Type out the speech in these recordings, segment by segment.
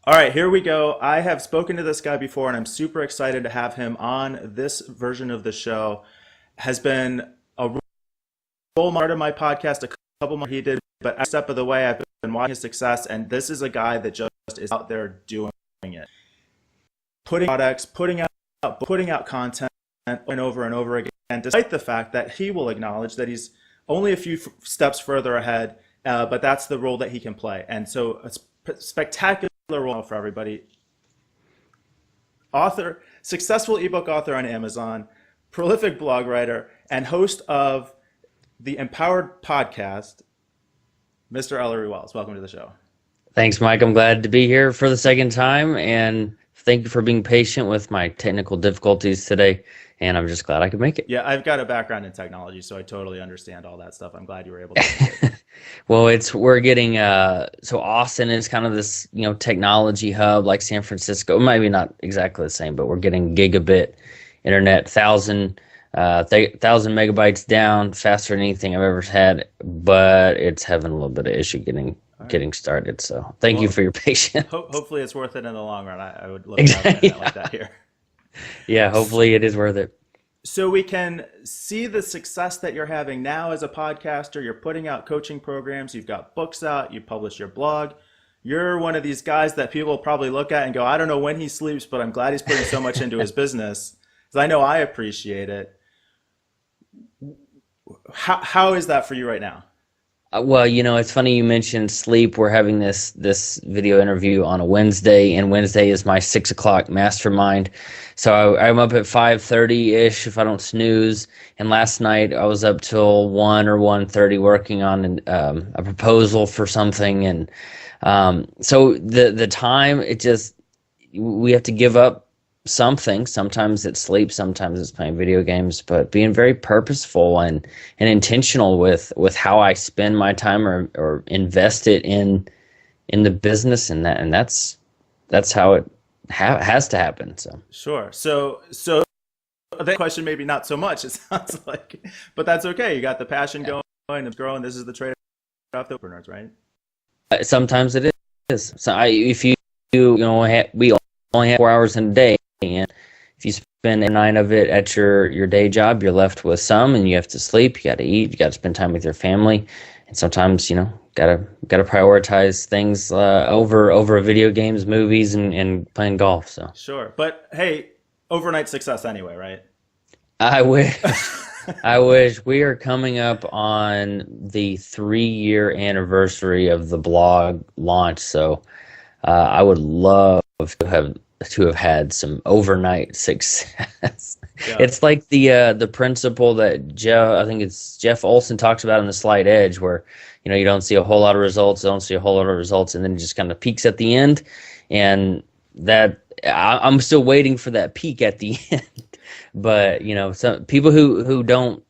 All right, here we go. I have spoken to this guy before, and I'm super excited to have him on this version of the show. Has been a role model of my podcast, a couple more he did, but every step of the way, I've been watching his success, and this is a guy that just is out there doing it, putting products, putting out content and over again, despite the fact that he will acknowledge that he's only a few steps further ahead, but that's the role that he can play. And so it's spectacular role for everybody. Author, successful ebook author on Amazon, prolific blog writer, and host of the Empowered podcast, Mr. Ellory Wells. Welcome to the show. Thanks, Mike. I'm glad to be here for the second time, and thank you for being patient with my technical difficulties today, and I'm just glad I could make it. Yeah, I've got a background in technology, so I totally understand all that stuff. I'm glad you were able to make it. Well, we're getting so Austin is kind of this technology hub like San Francisco. Maybe not exactly the same, but we're getting gigabit internet, 1,000 megabytes down, faster than anything I've ever had. But it's having a little bit of issue getting started. So thank you for your patience. Hopefully, it's worth it in the long run. I would love to have internet like that here. Yeah, hopefully it is worth it. So we can see the success that you're having now as a podcaster. You're putting out coaching programs. You've got books out. You publish your blog. You're one of these guys that people probably look at and go, I don't know when he sleeps, but I'm glad he's putting so much into his business. Because I know I appreciate it. How is that for you right now? Well, it's funny you mentioned sleep. We're having this video interview on a Wednesday, and Wednesday is my 6 o'clock mastermind. So I'm up at 5:30-ish if I don't snooze. And last night I was up till 1 or 1:30 working on a proposal for something. And so the time, we have to give up something. Sometimes it's sleep, sometimes it's playing video games, but being very purposeful and intentional with how I spend my time or invest it in the business, and that's how it has to happen. So sure. So that question maybe not so much, it sounds like, but that's okay. You got the passion going, it's growing. This is the trade-off to entrepreneurs, right? Sometimes it is. So we only have 4 hours in a day. And if you spend 9 of it at your day job, you're left with some, and you have to sleep, you got to eat, you got to spend time with your family, and sometimes gotta prioritize things over video games, movies, and playing golf. So sure, but hey, overnight success anyway, right? I wish. I wish. We are coming up on the 3-year anniversary of the blog launch, so I would love to have had some overnight success. Yeah. It's like the principle that Jeff Olson talks about in The Slight Edge, where you don't see a whole lot of results, and then it just kind of peaks at the end. And that I'm still waiting for that peak at the end. But some people who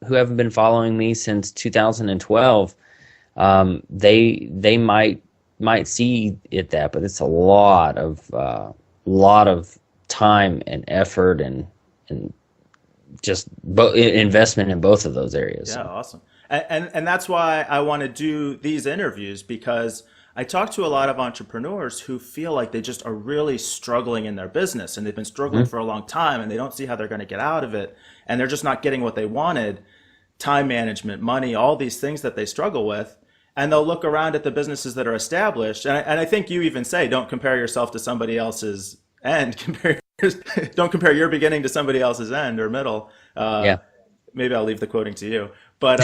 haven't been following me since 2012, they might see it that, but it's a lot of time and effort and just investment in both of those areas. Yeah, awesome. And that's why I want to do these interviews, because I talk to a lot of entrepreneurs who feel like they just are really struggling in their business, and they've been struggling for a long time, and they don't see how they're going to get out of it, and they're just not getting what they wanted, time management, money, all these things that they struggle with. And they'll look around at the businesses that are established. And I think you even say, don't compare yourself to somebody else's end. Don't compare your beginning to somebody else's end or middle. Yeah. Maybe I'll leave the quoting to you. But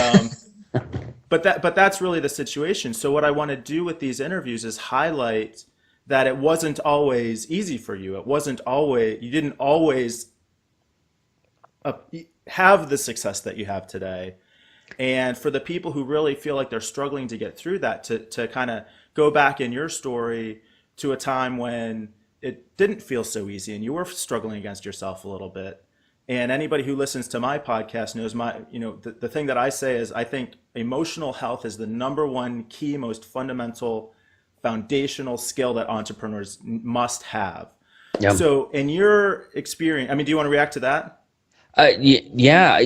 but that's really the situation. So what I want to do with these interviews is highlight that it wasn't always easy for you. You didn't always have the success that you have today. And for the people who really feel like they're struggling to get through that, to kind of go back in your story to a time when it didn't feel so easy and you were struggling against yourself a little bit. And anybody who listens to my podcast knows the thing that I say is, I think emotional health is the number one key, most fundamental, foundational skill that entrepreneurs must have. Yeah. So in your experience, do you want to react to that? Yeah,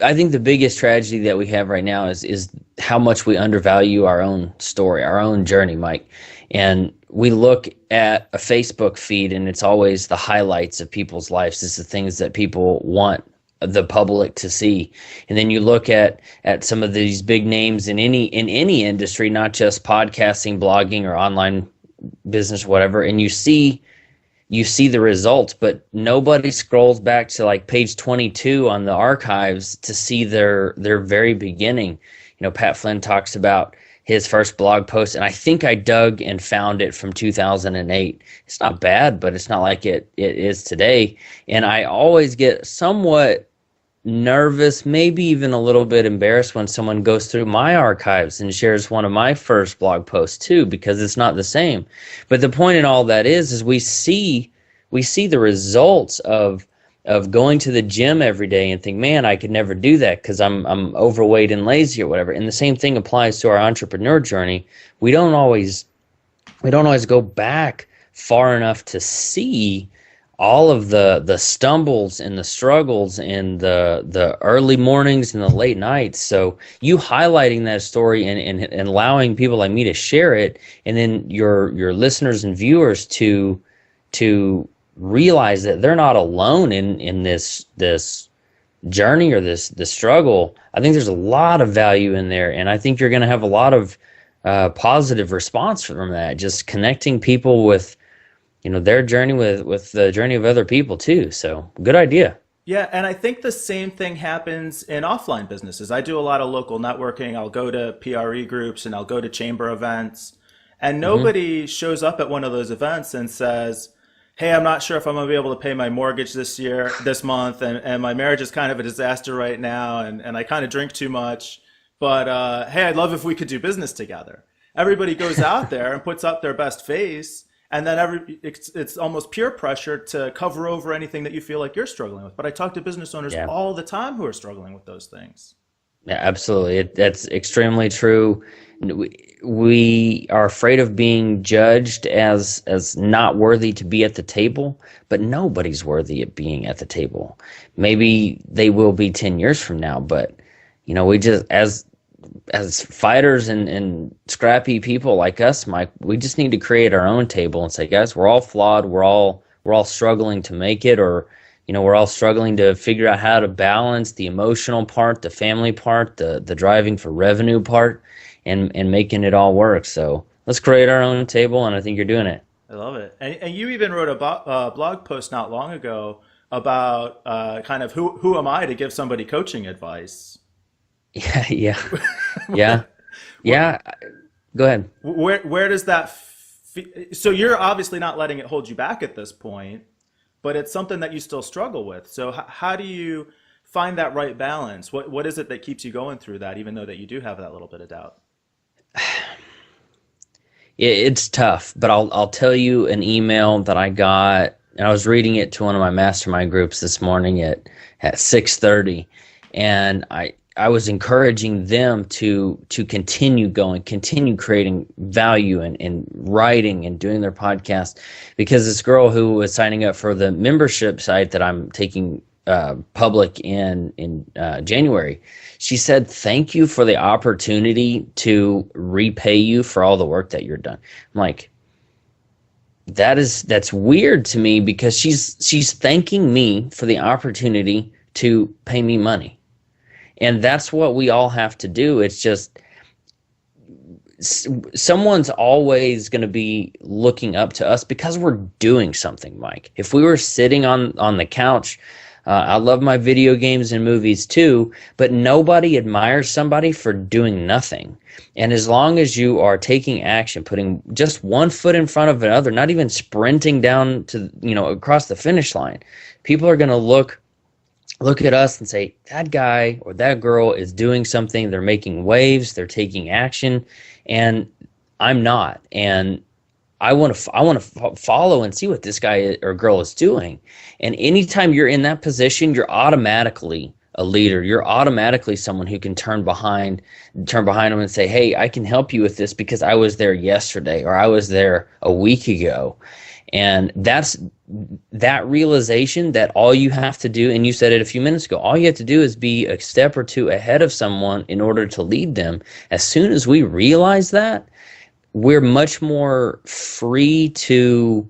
I think the biggest tragedy that we have right now is how much we undervalue our own story, our own journey, Mike. And we look at a Facebook feed and it's always the highlights of people's lives. It's the things that people want the public to see. And then you look at some of these big names in any industry, not just podcasting, blogging, or online business, whatever, and you see the results, but nobody scrolls back to like page 22 on the archives to see their very beginning. Pat Flynn talks about his first blog post, and I think I dug and found it from 2008. It's not bad, but it's not like it is today. And I always get somewhat nervous, maybe even a little bit embarrassed when someone goes through my archives and shares one of my first blog posts too, because it's not the same. But the point in all that is we see the results of going to the gym every day and think, man, I could never do that because I'm overweight and lazy or whatever. And the same thing applies to our entrepreneur journey. We don't always go back far enough to see all of the stumbles and the struggles and the early mornings and the late nights. So you highlighting that story and allowing people like me to share it, and then your listeners and viewers to realize that they're not alone in this journey or this struggle. I think there's a lot of value in there, and I think you're going to have a lot of positive response from that. Just connecting people with their journey with the journey of other people too. So good idea. Yeah, and I think the same thing happens in offline businesses. I do a lot of local networking. I'll go to PRE groups and I'll go to chamber events, and nobody shows up at one of those events and says, hey, I'm not sure if I'm going to be able to pay my mortgage this month, and my marriage is kind of a disaster right now, and I kind of drink too much, but hey, I'd love if we could do business together. Everybody goes out there and puts up their best face, and then it's almost peer pressure to cover over anything that you feel like you're struggling with. But I talk to business owners all the time who are struggling with those things. Yeah, absolutely. That's extremely true. We are afraid of being judged as not worthy to be at the table, but nobody's worthy of being at the table. Maybe they will be 10 years from now, but we just as fighters and scrappy people like us, Mike, we just need to create our own table and say, guys, we're all flawed. We're all struggling to make it, or we're all struggling to figure out how to balance the emotional part, the family part, the driving for revenue part, and making it all work. So let's create our own table, and I think you're doing it. I love it. And you even wrote a blog post not long ago about kind of who am I to give somebody coaching advice? Yeah. Go ahead. Where does that? So you're obviously not letting it hold you back at this point, but it's something that you still struggle with. So how do you find that right balance? What is it that keeps you going through that, even though that you do have that little bit of doubt? It's tough, but I'll tell you an email that I got, and I was reading it to one of my mastermind groups this morning at 6:30, and I was encouraging them to continue going, continue creating value and writing and doing their podcast, because this girl who was signing up for the membership site that I'm taking public in January, she said, thank you for the opportunity to repay you for all the work that you're done. I'm like, that's weird to me, because she's thanking me for the opportunity to pay me money. And that's what we all have to do. It's just someone's always going to be looking up to us because we're doing something, Mike. If we were sitting on the couch, I love my video games and movies too, but nobody admires somebody for doing nothing. And as long as you are taking action, putting just one foot in front of another, not even sprinting down to, across the finish line, people are going to look at us and say, that guy or that girl is doing something. They're making waves. They're taking action, and I'm not. And I want to follow and see what this guy or girl is doing. And anytime you're in that position, you're automatically a leader. You're automatically someone who can turn behind them and say, hey, I can help you with this because I was there yesterday, or I was there a week ago. And that's that realization that all you have to do, and you said it a few minutes ago, all you have to do is be a step or two ahead of someone in order to lead them. As soon as we realize that, we're much more free to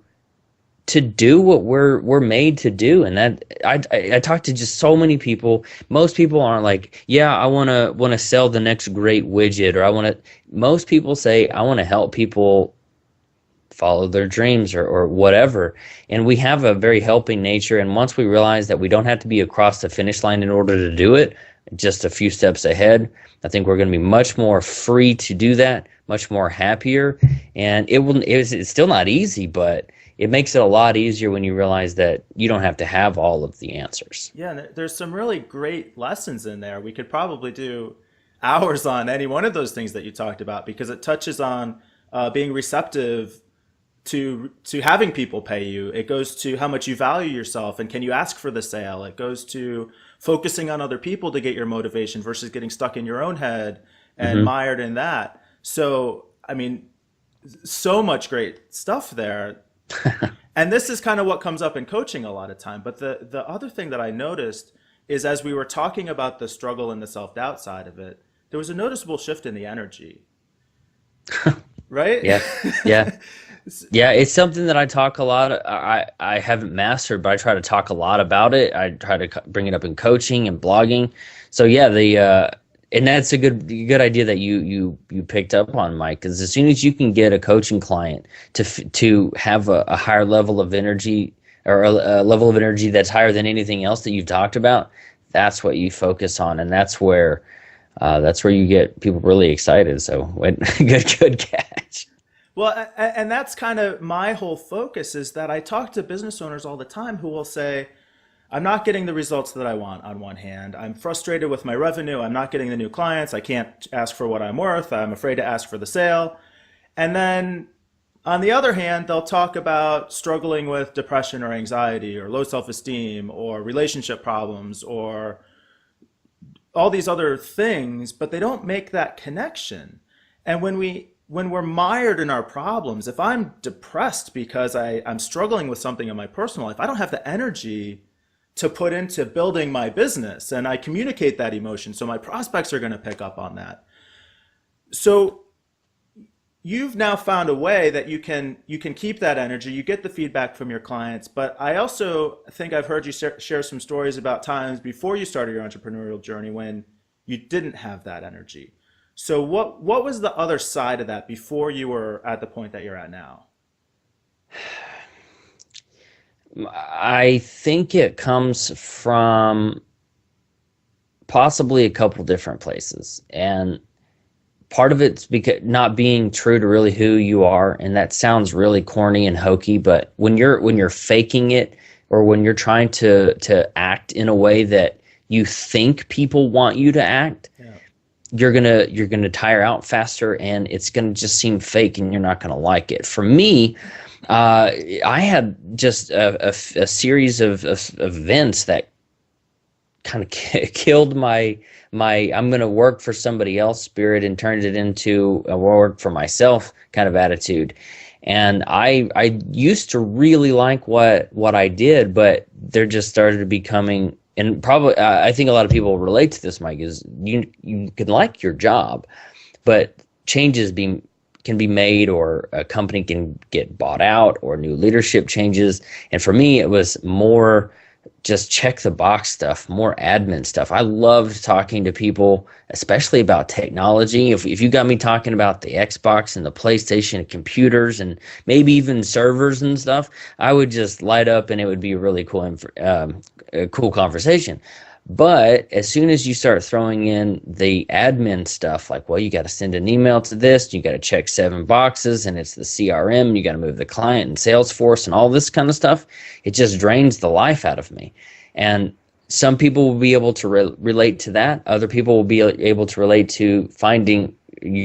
do what we're made to do. And that I talk to just so many people. Most people aren't like, yeah, I want to sell the next great widget, or most people say, I want to help people follow their dreams, or whatever. And we have a very helping nature. And once we realize that we don't have to be across the finish line in order to do it, just a few steps ahead, I think we're going to be much more free to do that, much more happier. And it's still not easy, but it makes it a lot easier when you realize that you don't have to have all of the answers. Yeah, and there's some really great lessons in there. We could probably do hours on any one of those things that you talked about, because it touches on being receptive to having people pay you. It goes to how much you value yourself and can you ask for the sale. It goes to focusing on other people to get your motivation versus getting stuck in your own head and mired in that. So, I mean, so much great stuff there. And this is kind of what comes up in coaching a lot of time. But the other thing that I noticed is, as we were talking about the struggle and the self-doubt side of it, there was a noticeable shift in the energy. Right? Yeah. Yeah. Yeah, it's something that I talk a lot. I haven't mastered, but I try to talk a lot about it. I try to bring it up in coaching and blogging. So yeah, and that's a good idea that you picked up on, Mike. Because as soon as you can get a coaching client to have a higher level of energy, or a level of energy that's higher than anything else that you've talked about, that's what you focus on, and that's where you get people really excited. So good catch. Well, and that's kind of my whole focus, is that I talk to business owners all the time who will say, I'm not getting the results that I want on one hand. I'm frustrated with my revenue. I'm not getting the new clients. I can't ask for what I'm worth. I'm afraid to ask for the sale. And then on the other hand, they'll talk about struggling with depression or anxiety or low self-esteem or relationship problems or all these other things, but they don't make that connection. And when we're mired in our problems, if I'm depressed because I'm struggling with something in my personal life, I don't have the energy to put into building my business, and I communicate that emotion, so my prospects are going to pick up on that. So you've now found a way that you can keep that energy, you get the feedback from your clients, but I also think I've heard you share some stories about times before you started your entrepreneurial journey when you didn't have that energy. So what was the other side of that before you were at the point that you're at now? I think it comes from possibly a couple different places. And part of it's because not being true to really who you are, and that sounds really corny and hokey, but when you're faking it, or when you're trying to act in a way that you think people want you to act, yeah, you're gonna tire out faster, and it's gonna just seem fake, and you're not gonna like it. For me, I had just a series of events that kind of killed my I'm going to work for somebody else spirit and turned it into a work for myself kind of attitude. And I used to really like what I did, but there just started becoming, and probably I think a lot of people relate to this, Mike, is you can like your job, but changes can be made, or a company can get bought out, or new leadership changes. And for me, it was more just check the box stuff, more admin stuff. I loved talking to people, especially about technology. If you got me talking about the Xbox and the PlayStation and computers and maybe even servers and stuff, I would just light up, and it would be a really cool cool conversation. But as soon as you start throwing in the admin stuff, like, well, you got to send an email to this, you got to check 7 boxes, and it's the CRM, you got to move the client and Salesforce and all this kind of stuff, it just drains the life out of me. And some people will be able to relate to that. Other people will be able to relate to finding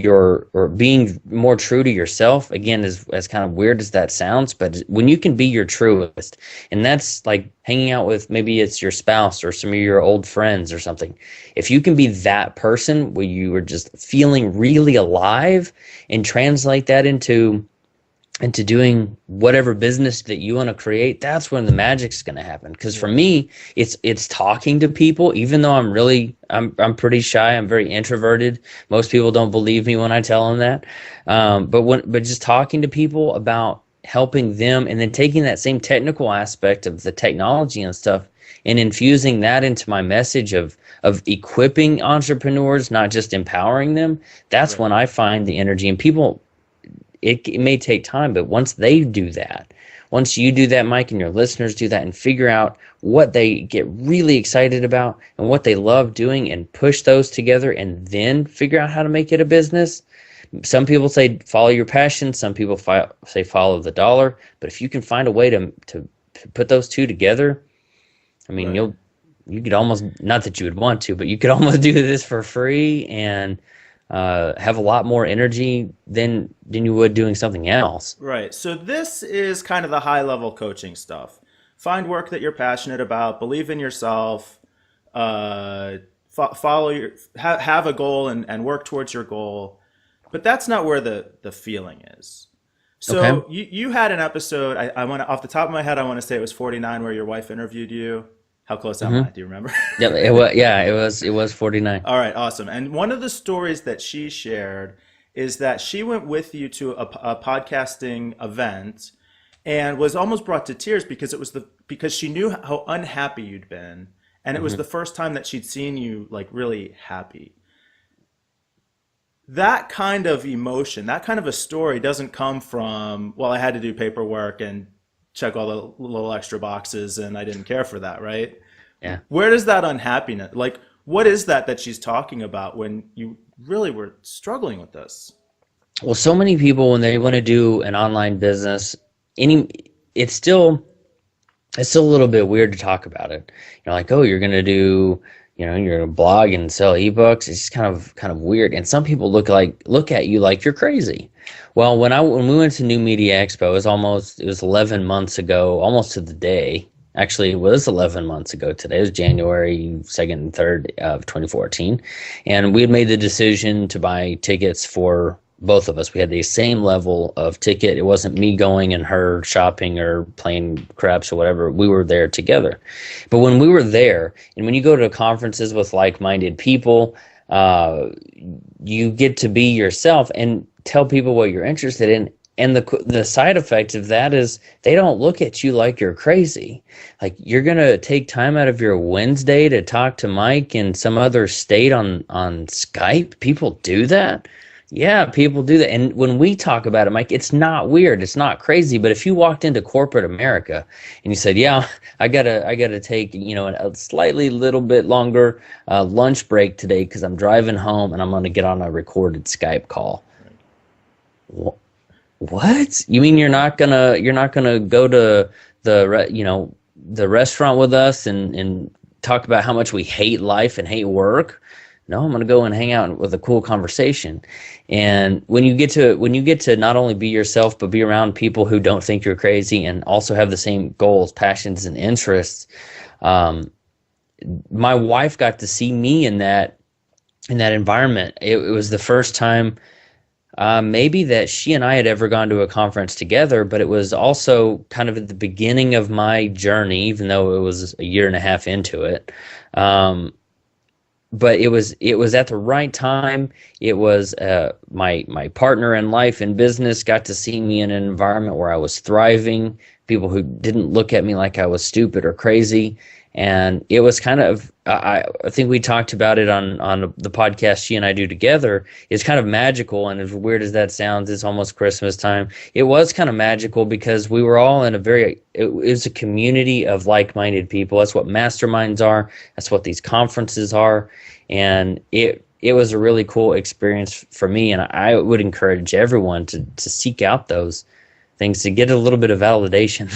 or being more true to yourself. Again, as kind of weird as that sounds, but when you can be your truest, and that's like hanging out with, maybe it's your spouse or some of your old friends or something. If you can be that person where you are just feeling really alive and translate that into into doing whatever business that you want to create, that's when the magic's going to happen. Because for Yeah. me, it's talking to people. Even though I'm pretty shy, I'm very introverted. Most people don't believe me when I tell them that. But just talking to people about helping them, and then taking that same technical aspect of the technology and stuff, and infusing that into my message of equipping entrepreneurs, not just empowering them. That's Right. when I find the energy. And people, it may take time, but once they do that, once you do that, Mike, and your listeners do that, and figure out what they get really excited about and what they love doing, and push those together, and then figure out how to make it a business. Some people say follow your passion. Some people say follow the dollar. But if you can find a way to put those two together, I mean, Right. you could almost, not that you would want to, but you could almost do this for free, and have a lot more energy than you would doing something else. Right. So this is kind of the high level coaching stuff. Find work that you're passionate about, believe in yourself, uh, follow have a goal and work towards your goal. But that's not where the feeling is. Okay. So you had an episode, I want to, off the top of my head, I want to say it was 49 where your wife interviewed you. How close am I? Mm-hmm. Do you remember? Yep. It was, yeah, it was 49. All right, awesome. And one of the stories that she shared is that she went with you to a podcasting event and was almost brought to tears because because she knew how unhappy you'd been, and it was Mm-hmm. the first time that she'd seen you like really happy. That kind of emotion, that kind of a story doesn't come from, well, I had to do paperwork and check all the little extra boxes and I didn't care for that, right? Yeah. Where does that unhappiness, like, what is that she's talking about when you really were struggling with this? Well, so many people, when they want to do an online business, any it's still it's still a little bit weird to talk about it. You're like, oh, you're gonna do, you're gonna blog and sell ebooks. It's just kind of weird. And some people look at you like you're crazy. Well, when we went to New Media Expo, it was 11 months ago, almost to the day. Actually, it was 11 months ago today. It was January 2nd and 3rd of 2014. And we had made the decision to buy tickets for both of us. We had the same level of ticket. It wasn't me going and her shopping or playing craps or whatever. We were there together. But when we were there, and when you go to conferences with like-minded people, uh, you get to be yourself and tell people what you're interested in. And the side effect of that is they don't look at you like you're crazy. Like, you're gonna take time out of your Wednesday to talk to Mike in some other state on Skype. People do that. Yeah, people do that. And when we talk about it, Mike, it's not weird. It's not crazy. But if you walked into corporate America and you said, yeah, I gotta take, a slightly little bit longer lunch break today because I'm driving home and I'm gonna get on a recorded Skype call. What? You mean you're not gonna go to the restaurant with us and talk about how much we hate life and hate work? No, I'm gonna go and hang out with a cool conversation. And when you get to not only be yourself but be around people who don't think you're crazy and also have the same goals, passions, and interests, um, my wife got to see me in that environment. It was the first time, maybe, that she and I had ever gone to a conference together, but it was also kind of at the beginning of my journey, even though it was a year and a half into it. But it was at the right time. It was my partner in life and business got to see me in an environment where I was thriving, people who didn't look at me like I was stupid or crazy. And it was kind of, I think we talked about it on the podcast she and I do together. It's kind of magical, and as weird as that sounds, it's almost Christmas time. It was kind of magical because we were all in it was a community of like-minded people. That's what masterminds are. That's what these conferences are. And it was a really cool experience for me, and I would encourage everyone to seek out those things to get a little bit of validation.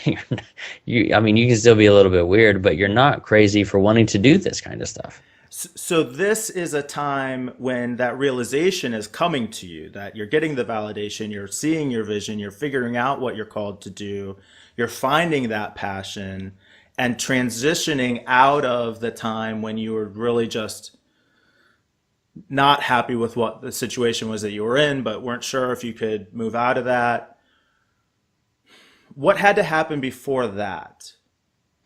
I mean, you can still be a little bit weird, but you're not crazy for wanting to do this kind of stuff. So this is a time when that realization is coming to you, that you're getting the validation, you're seeing your vision, you're figuring out what you're called to do, you're finding that passion and transitioning out of the time when you were really just not happy with what the situation was that you were in, but weren't sure if you could move out of that. What had to happen before that?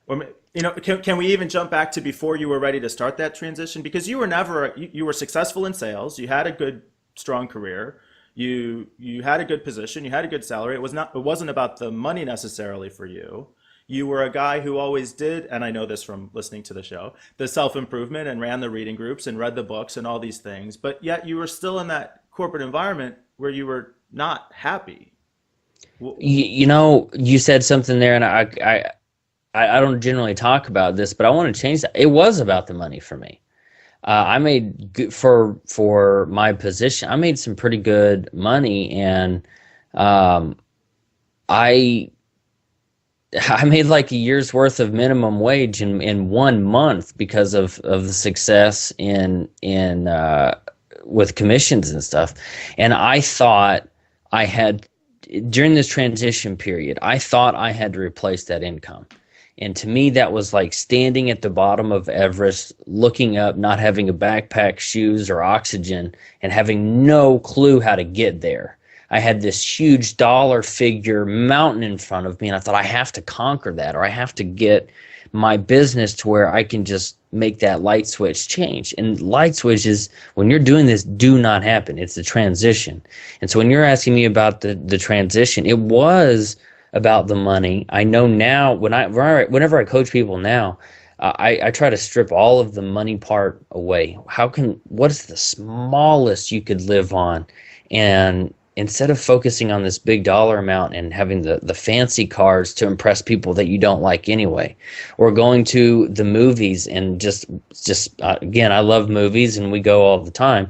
Or, can we even jump back to before you were ready to start that transition? Because you were never, you were successful in sales. You had a good, strong career. You had a good position. You had a good salary. It wasn't about the money necessarily for you. You were a guy who always did, and I know this from listening to the show, the self-improvement and ran the reading groups and read the books and all these things. But yet you were still in that corporate environment where you were not happy. You said something there, and I don't generally talk about this, but I want to change that. It was about the money for me. I made for my position. I made some pretty good money, and I made like a year's worth of minimum wage in 1 month because of the success in with commissions and stuff. And I thought I had, during this transition period, I thought I had to replace that income. And to me, that was like standing at the bottom of Everest, looking up, not having a backpack, shoes, or oxygen, and having no clue how to get there. I had this huge dollar figure mountain in front of me, and I thought I have to conquer that, or I have to get my business to where I can just make that light switch change. And light switches, when you're doing this, do not happen. It's the transition. And so when you're asking me about the transition, it was about the money. I know now, whenever I coach people now, I try to strip all of the money part away. What is the smallest you could live on? And instead of focusing on this big dollar amount and having the fancy cars to impress people that you don't like anyway, or going to the movies and just again, I love movies and we go all the time,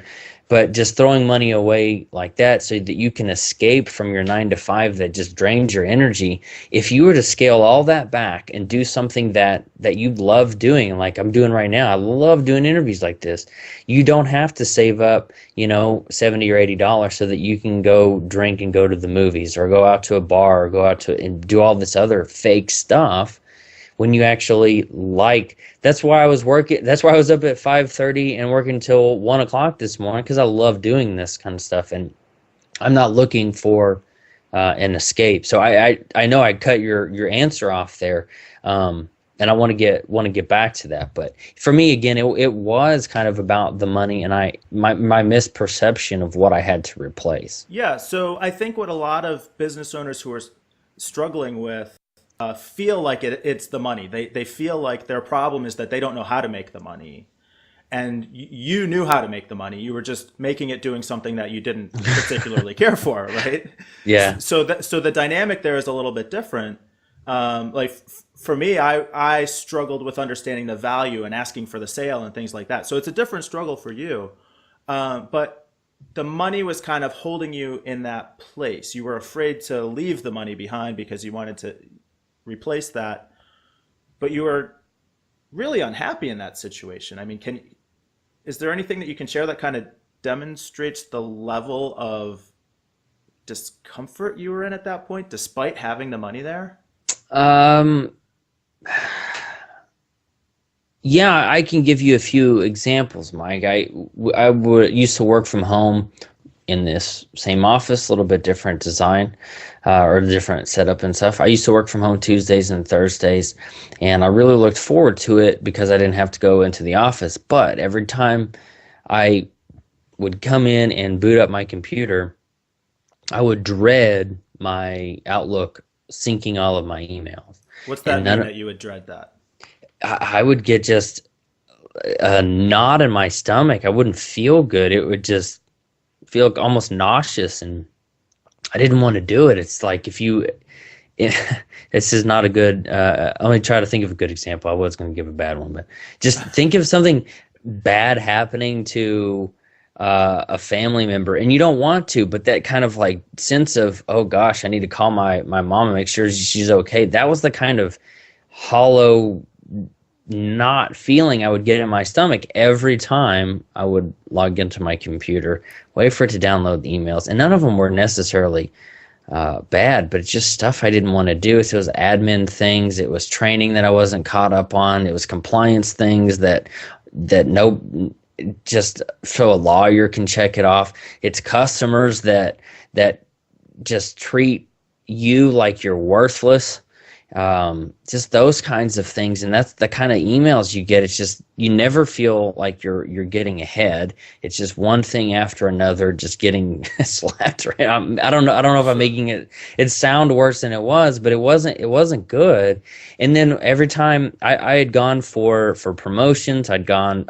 but just throwing money away like that so that you can escape from your 9 to 5 that just drains your energy. If you were to scale all that back and do something that you love doing, like I'm doing right now, I love doing interviews like this. You don't have to save up, $70 or $80 so that you can go drink and go to the movies or go out to a bar or go out to and do all this other fake stuff. When you actually that's why I was up at 5:30 and working until 1 o'clock this morning, because I love doing this kind of stuff, and I'm not looking for an escape. So I know I cut your answer off there, and I want to get back to that. But for me, again, it was kind of about the money and my misperception of what I had to replace. Yeah. So I think what a lot of business owners who are struggling with feel like it's the money. They feel like their problem is that they don't know how to make the money. And you knew how to make the money. You were just making it doing something that you didn't particularly care for, right? Yeah. So the dynamic there is a little bit different. For me, I struggled with understanding the value and asking for the sale and things like that. So it's a different struggle for you. But the money was kind of holding you in that place. You were afraid to leave the money behind because you wanted to replace that, but you were really unhappy in that situation. I mean, is there anything that you can share that kind of demonstrates the level of discomfort you were in at that point, despite having the money there? Yeah, I can give you a few examples, Mike. I used to work from home in this same office, a little bit different design or different setup and stuff. I used to work from home Tuesdays and Thursdays, and I really looked forward to it because I didn't have to go into the office. But every time I would come in and boot up my computer, I would dread my Outlook syncing all of my emails. What's that mean that you would dread that? I would get just a knot in my stomach. I wouldn't feel good. It would just feel almost nauseous, and I didn't want to do it. It's like this is not a good, let me try to think of a good example. I was going to give a bad one, but just think of something bad happening to a family member, and you don't want to, but that kind of like sense of, oh gosh, I need to call my mom and make sure she's okay. That was the kind of hollow not feeling I would get in my stomach every time I would log into my computer, wait for it to download the emails. And none of them were necessarily bad, but it's just stuff I didn't want to do. So it was admin things, it was training that I wasn't caught up on, it was compliance things that just so a lawyer can check it off. It's customers that just treat you like you're worthless. Just those kinds of things, and that's the kind of emails you get. It's just you never feel like you're getting ahead. It's just one thing after another, just getting slapped around. I don't know if I'm making it sound worse than it was, but it wasn't good. And then every time I had gone for promotions, I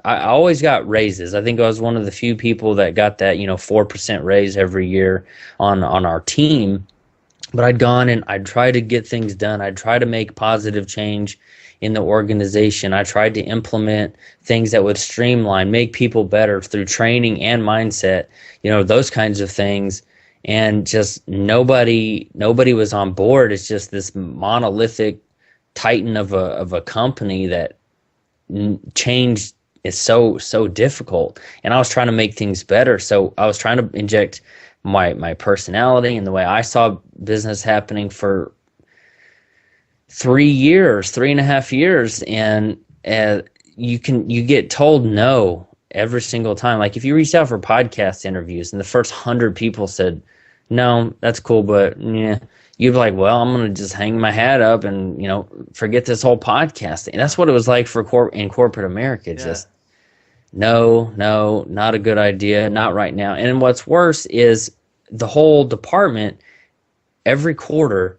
always got raises. I think I was one of the few people that got that 4% raise every year on our team. But I'd gone and I'd tried to get things done. I'd try to make positive change in the organization. I tried to implement things that would streamline, make people better through training and mindset, those kinds of things. And just nobody was on board. It's just this monolithic titan of a company that change is so difficult. And I was trying to make things better. So I was trying to inject my personality and the way I saw business happening for 3.5 years, and you get told no every single time. Like if you reach out for podcast interviews and the first 100 people said no, that's cool, but yeah, you'd be like, well, I'm gonna just hang my hat up and forget this whole podcast thing. And that's what it was like for in corporate America. Yeah. Just no, not a good idea, not right now. And what's worse is the whole department, every quarter,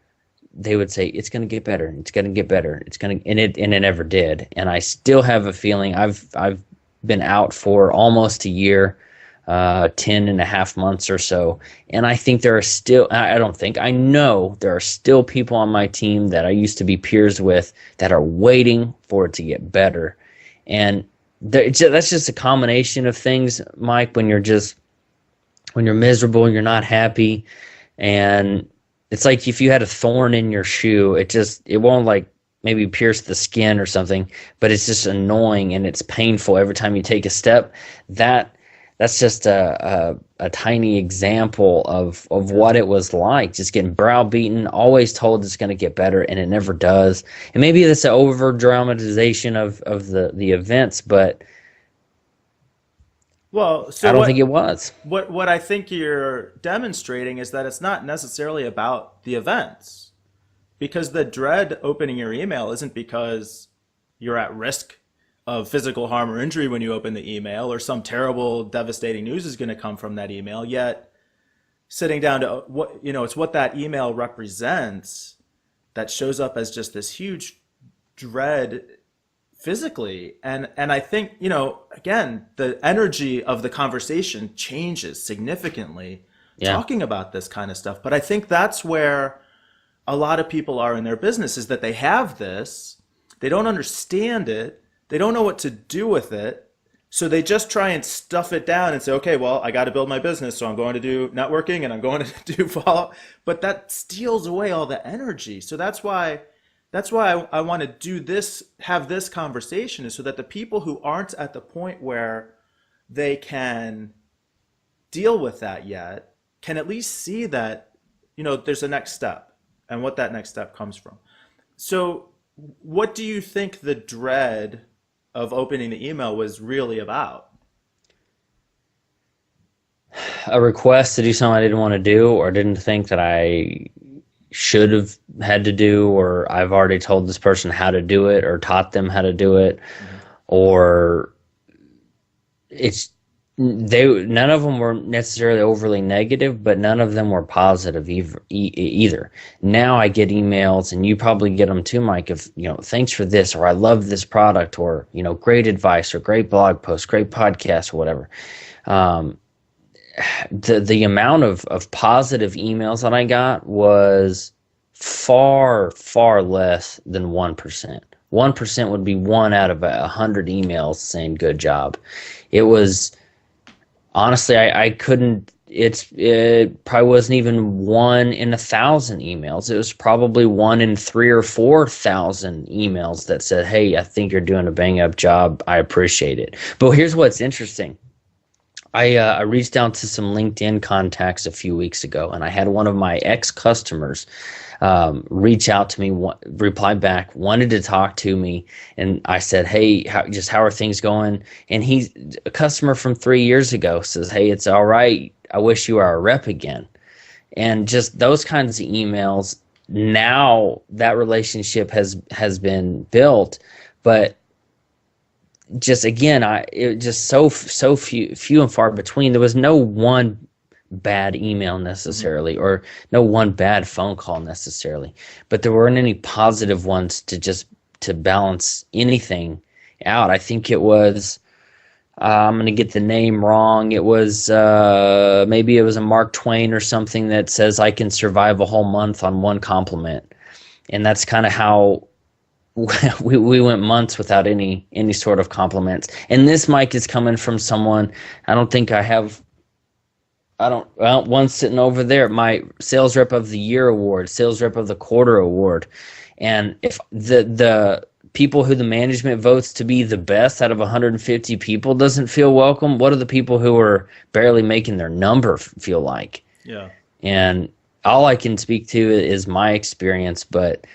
they would say, it's going to get better, it's going to get better, and it never did. And I still have a feeling I've been out for almost a year, 10.5 months or so. And I think I know there are still people on my team that I used to be peers with that are waiting for it to get better. And that's just a combination of things, Mike, when you're miserable, you're not happy, and it's like if you had a thorn in your shoe, it won't like maybe pierce the skin or something, but it's just annoying and it's painful every time you take a step. That's just a tiny example of what it was like, just getting browbeaten, always told it's going to get better, and it never does. And maybe that's an over dramatization of the events, but well, so I don't think it was. What I think you're demonstrating is that it's not necessarily about the events, because the dread opening your email isn't because you're at risk of physical harm or injury when you open the email, or some terrible, devastating news is going to come from that email. Yet, sitting down to it's what that email represents that shows up as just this huge dread physically. And I think, again, the energy of the conversation changes significantly talking about this kind of stuff. But I think that's where a lot of people are in their business, is that they have this, they don't understand it, they don't know what to do with it. So they just try and stuff it down and say, okay, well, I got to build my business, so I'm going to do networking and I'm going to do follow. But that steals away all the energy. So that's why I want to do this, have this conversation, is so that the people who aren't at the point where they can deal with that yet can at least see that, there's a next step and what that next step comes from. So what do you think the dread of opening the email was really about? A request to do something I didn't want to do, or didn't think that I should have had to do, or I've already told this person how to do it or taught them how to do it. Mm-hmm. Or none of them were necessarily overly negative, but none of them were positive either. Now I get emails, and you probably get them too, Mike, of, thanks for this, or I love this product, or, great advice, or great blog post, great podcast, or whatever. The amount of positive emails that I got was far, far less than 1%. 1% would be 1 out of 100 emails saying good job. It was, honestly, I couldn't, it probably wasn't even 1 in 1,000 emails. It was probably 1 in 3,000 or 4,000 emails that said, hey, I think you're doing a bang up job, I appreciate it. But here's what's interesting. I reached out to some LinkedIn contacts a few weeks ago, and I had one of my ex-customers reach out to me, reply back, wanted to talk to me, and I said, "Hey, how are things going?" And he's a customer from 3 years ago, says, "Hey, it's all right. I wish you were our rep again." And just those kinds of emails. Now that relationship has been built, but just again, it just so few and far between. There was no one bad email necessarily, or no one bad phone call necessarily, but there weren't any positive ones to balance anything out. I think it was I'm going to get the name wrong. It was maybe it was a Mark Twain or something that says, "I can survive a whole month on one compliment," and that's kind of how we went months without any sort of compliments. And this mic is coming from someone. I don't think one's sitting over there, my sales rep of the year award, sales rep of the quarter award. And if the people who the management votes to be the best out of 150 people doesn't feel welcome, what do the people who are barely making their number feel like? Yeah. And all I can speak to is my experience, but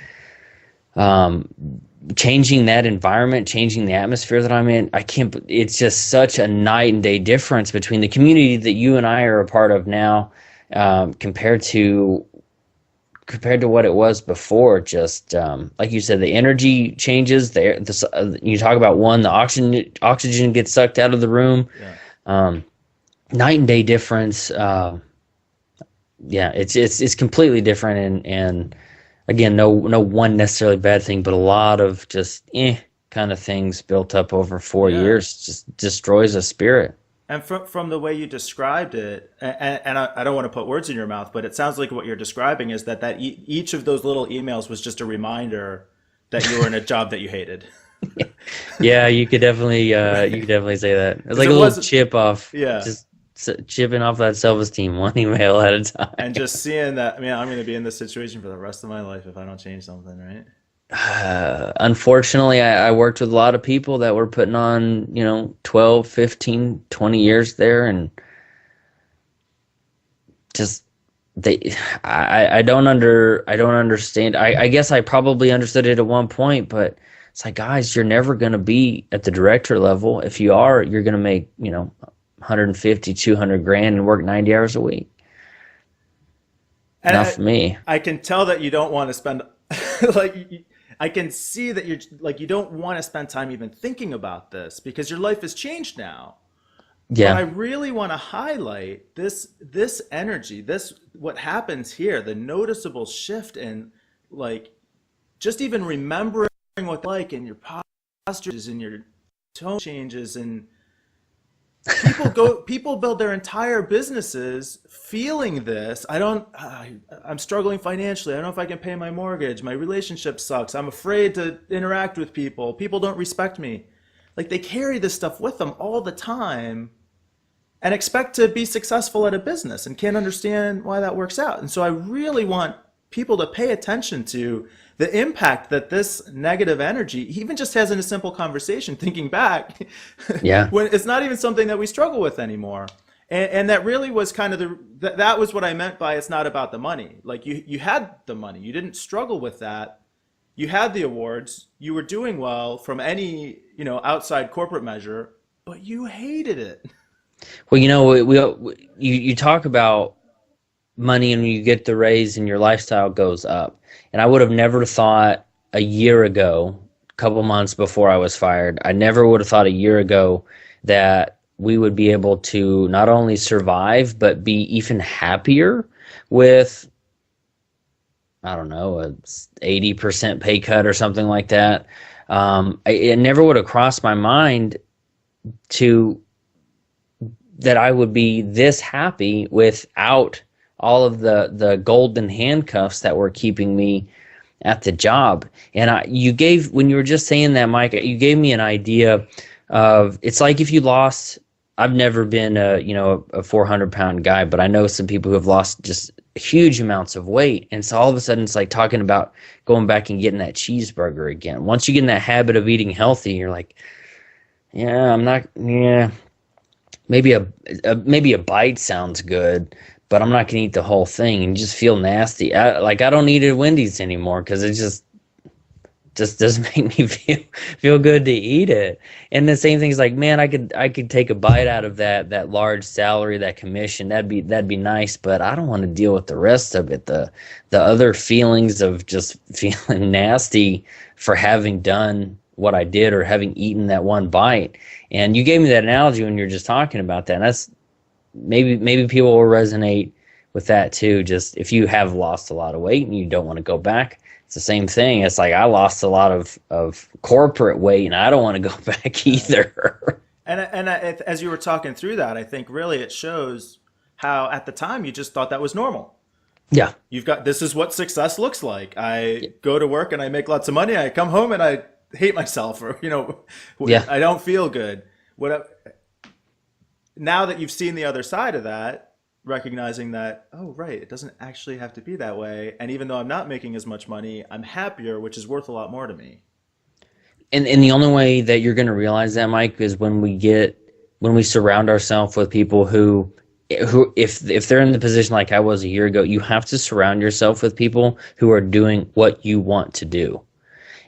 changing that environment, changing the atmosphere that I'm in, it's just such a night and day difference between the community that you and I are a part of now, compared to what it was before. Just like you said, the energy changes. You talk about the oxygen gets sucked out of the room. Yeah. Night and day difference. Yeah, it's completely different, and again, no one necessarily bad thing, but a lot of just kind of things built up over 4 years just destroys a spirit. And from the way you described it, and I don't want to put words in your mouth, but it sounds like what you're describing is that each of those little emails was just a reminder that you were in a job that you hated. Yeah, you could definitely say that. It's like a little chip off. Yeah. Just chipping off that self-esteem one email at a time. And just seeing that, I mean, I'm going to be in this situation for the rest of my life if I don't change something, right? Unfortunately, I worked with a lot of people that were putting on, 12, 15, 20 years there, and just I don't understand. I guess I probably understood it at one point, but it's like, guys, you're never going to be at the director level. If you are, you're going to make, 150, 200 grand and work 90 hours a week. Not for me. I can tell that you don't want to spend I can see that you don't want to spend time even thinking about this because your life has changed now. Yeah. But I really want to highlight this energy, what happens here, the noticeable shift in just even remembering what and your postures and your tone changes, and people build their entire businesses feeling this. I'm struggling financially. I don't know if I can pay my mortgage. My relationship sucks. I'm afraid to interact with people. People don't respect me. They carry this stuff with them all the time and expect to be successful at a business and can't understand why that works out. And so I really want people to pay attention to the impact that this negative energy even just has in a simple conversation, thinking back, when it's not even something that we struggle with anymore. And that really was kind of that was what I meant by it's not about the money. You had the money, you didn't struggle with that. You had the awards, you were doing well from any, outside corporate measure, but you hated it. Well, you talk about money and you get the raise and your lifestyle goes up. And I would have never thought a year ago, a couple months before I was fired, I never would have thought a year ago that we would be able to not only survive, but be even happier with, I don't know, a 80% pay cut or something like that. It never would have crossed my mind that I would be this happy without all of the golden handcuffs that were keeping me at the job. And when you were just saying that, Mike, you gave me an idea of, it's like if you lost, I've never been a 400-pound guy, but I know some people who have lost just huge amounts of weight. And so all of a sudden it's like talking about going back and getting that cheeseburger again. Once you get in that habit of eating healthy, you're like, maybe a bite sounds good, but I'm not gonna eat the whole thing and just feel nasty. I don't eat at Wendy's anymore because it just doesn't make me feel good to eat it. And the same thing is like, man, I could take a bite out of that large salary, that commission. That'd be nice, but I don't want to deal with the rest of it. The other feelings of just feeling nasty for having done what I did or having eaten that one bite. And you gave me that analogy when you were just talking about that. And that's maybe people will resonate with that too. Just if you have lost a lot of weight and you don't want to go back, it's the same thing. It's like I lost a lot of corporate weight and I don't want to go back either. As you were talking through that, I think really it shows how at the time you just thought that was normal. Yeah. This is what success looks like. I go to work and I make lots of money. I come home and I hate myself, or Yeah. I don't feel good. Now that you've seen the other side of that, recognizing that, oh right, it doesn't actually have to be that way, and even though I'm not making as much money, I'm happier, which is worth a lot more to me. And the only way that you're going to realize that, Mike, is when we surround ourselves with people who if they're in the position like I was a year ago, you have to surround yourself with people who are doing what you want to do.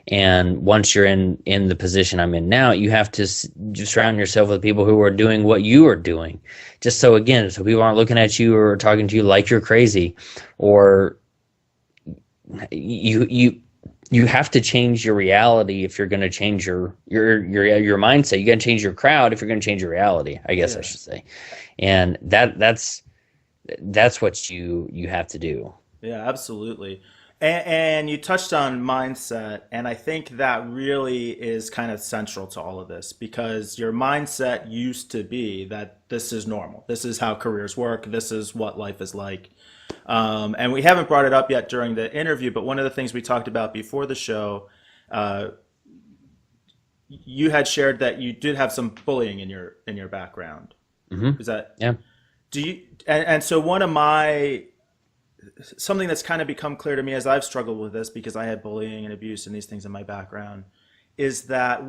And once you're in the position I'm in now, you have to just surround yourself with people who are doing what you are doing. Just so people aren't looking at you or talking to you like you're crazy, or you have to change your reality if you're going to change your mindset. You got to change your crowd if you're going to change your reality, I guess I should say. And that's what you have to do. Yeah, absolutely. And you touched on mindset, and I think that really is kind of central to all of this, because your mindset used to be that this is normal. This is how careers work. This is what life is like. And we haven't brought it up yet during the interview, but one of the things we talked about before the show, you had shared that you did have some bullying in your background. Mm-hmm. Is that, yeah? Do you? And so something that's kind of become clear to me as I've struggled with this, because I had bullying and abuse and these things in my background, is that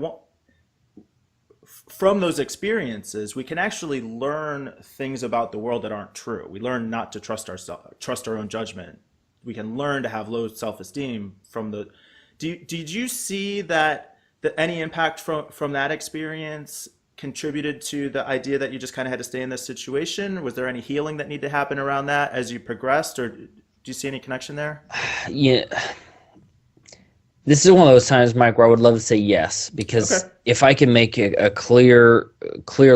from those experiences, we can actually learn things about the world that aren't true. We learn not to trust our own judgment. We can learn to have low self-esteem from the. Did you see that any impact from that experience contributed to the idea that you just kind of had to stay in this situation? Was there any healing that needed to happen around that as you progressed, or do you see any connection there? Yeah. This is one of those times, Mike, where I would love to say yes, because if I can make a clear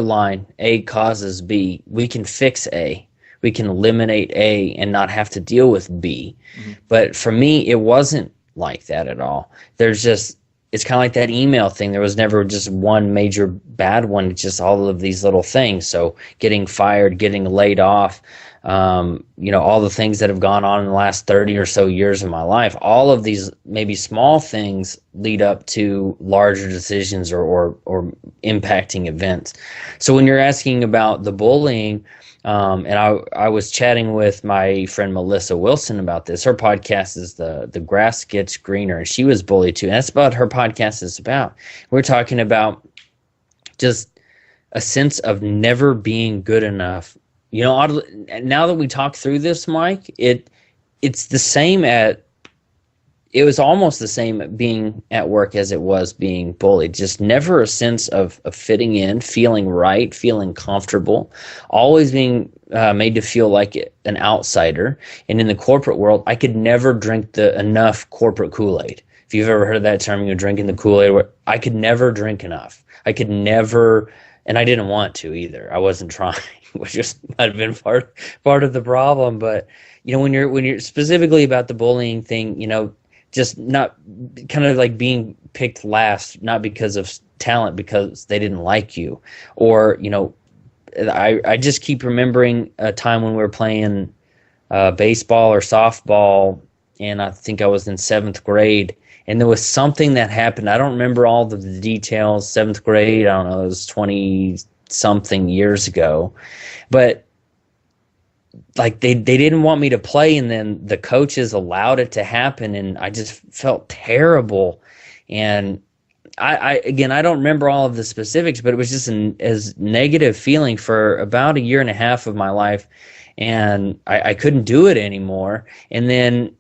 line, A causes B, we can fix A. We can eliminate A and not have to deal with B. Mm-hmm. But for me, it wasn't like that at all. It's kind of like that email thing. There was never just one major bad one. It's just all of these little things. So getting fired, getting laid off, all the things that have gone on in the last 30 or so years of my life, all of these maybe small things lead up to larger decisions or impacting events. So when you're asking about the bullying, and I was chatting with my friend Melissa Wilson about this. Her podcast is the Grass Gets Greener, and she was bullied too. And that's what her podcast is about. We're talking about just a sense of never being good enough. Now that we talk through this, Mike, it's the same it was almost the same being at work as it was being bullied. Just never a sense of fitting in, feeling right, feeling comfortable, always being made to feel like an outsider. And in the corporate world, I could never drink enough corporate Kool-Aid. If you've ever heard that term, you're drinking the Kool-Aid, I could never drink enough. I could never, and I didn't want to either. I wasn't trying, which just might have been part of the problem. But when you're specifically about the bullying thing, just not kind of like being picked last, not because of talent, because they didn't like you. Or, I just keep remembering a time when we were playing baseball or softball, and I think I was in 7th grade, and there was something that happened. I don't remember all the details. 7th grade, I don't know, it was 20-something years ago. But like they didn't want me to play, and then the coaches allowed it to happen, and I just felt terrible. And again, I don't remember all of the specifics, but it was just as negative feeling for about a year and a half of my life, and I couldn't do it anymore. And then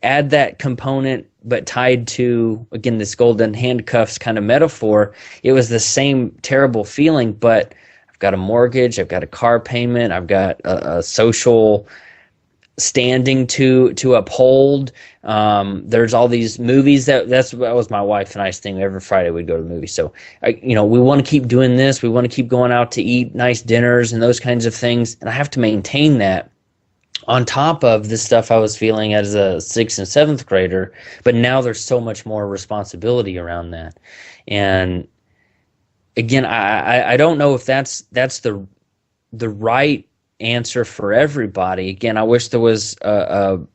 add that component, but tied to, again, this golden handcuffs kind of metaphor, it was the same terrible feeling, but I've got a mortgage, I've got a car payment, I've got a social standing to uphold. There's all these movies that was my wife and I's thing. Every Friday we'd go to the movies. So we want to keep doing this. We want to keep going out to eat nice dinners and those kinds of things. And I have to maintain that on top of the stuff I was feeling as a 6th and 7th grader. But now there's so much more responsibility around that. And again, I don't know if that's the right answer for everybody. Again, I wish there was an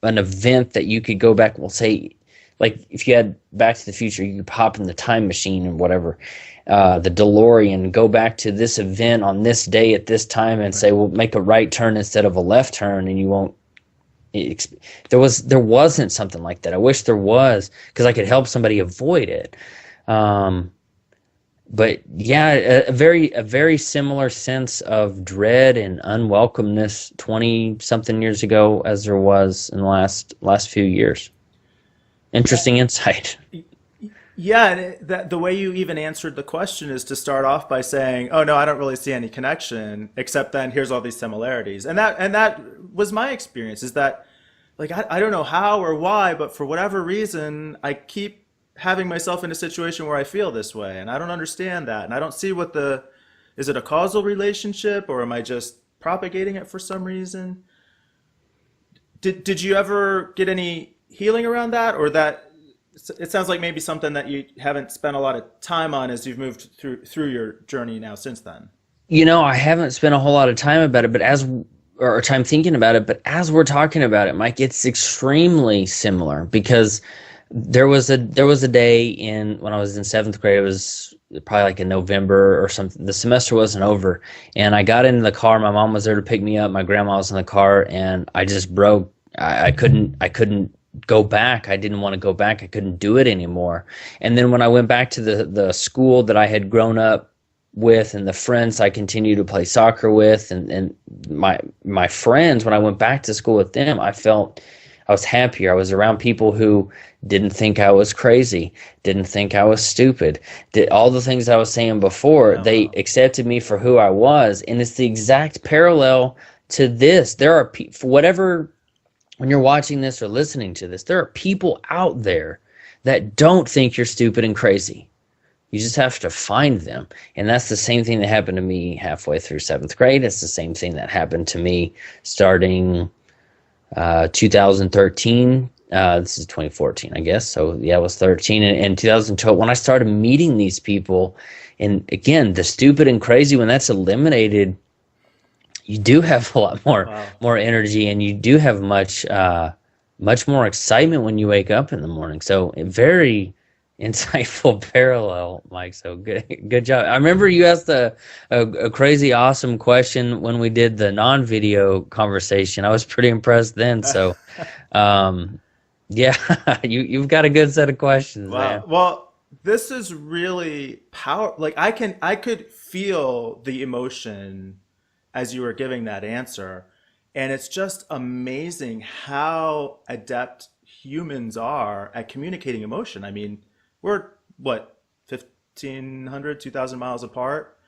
event that you could go back. Well, say, like if you had Back to the Future, you could hop in the time machine or whatever, the DeLorean, go back to this event on this day at this time, and say, well, make a right turn instead of a left turn, and you won't. There wasn't something like that. I wish there was, because I could help somebody avoid it. But yeah, a very similar sense of dread and unwelcomeness 20-something years ago as there was in the last few years. Interesting insight. Yeah, and the way you even answered the question is to start off by saying, "Oh no, I don't really see any connection, except then here's all these similarities." And that was my experience. Is that like I don't know how or why, but for whatever reason, I keep having myself in a situation where I feel this way, and I don't understand that, and I don't see is it a causal relationship, or am I just propagating it for some reason? Did you ever get any healing around that, or that it sounds like maybe something that you haven't spent a lot of time on as you've moved through your journey now since then? I haven't spent a whole lot of time about it, or time thinking about it, but as we're talking about it, Mike, it's extremely similar, because there was a day when I was in 7th grade. It was probably like in November or something. The semester wasn't over, and I got into the car. My mom was there to pick me up. My grandma was in the car, and I just broke. I couldn't go back. I didn't want to go back. I couldn't do it anymore. And then when I went back to the school that I had grown up with, and the friends I continued to play soccer with, and my friends, when I went back to school with them, I felt I was happier. I was around people who didn't think I was crazy, didn't think I was stupid, did all the things I was saying before. Oh, They wow. accepted me for who I was, and it's the exact parallel to this. There are for whatever, when you're watching this or listening to this, there are people out there that don't think you're stupid and crazy. You just have to find them. And that's the same thing that happened to me halfway through 7th grade. It's the same thing that happened to me starting 2013. This is 2014, I guess. So yeah, I was 13. And 2012, when I started meeting these people, and again, the stupid and crazy, when that's eliminated, you do have a lot Wow. more energy, and you do have much more excitement when you wake up in the morning. So a very insightful parallel, Mike. So good job. I remember you asked a crazy awesome question when we did the non-video conversation. I was pretty impressed then. So yeah, you've got a good set of questions, man. Wow. Well, this is really like I could feel the emotion as you were giving that answer. And it's just amazing how adept humans are at communicating emotion. I mean, we're what, 1,500, 2,000 miles apart,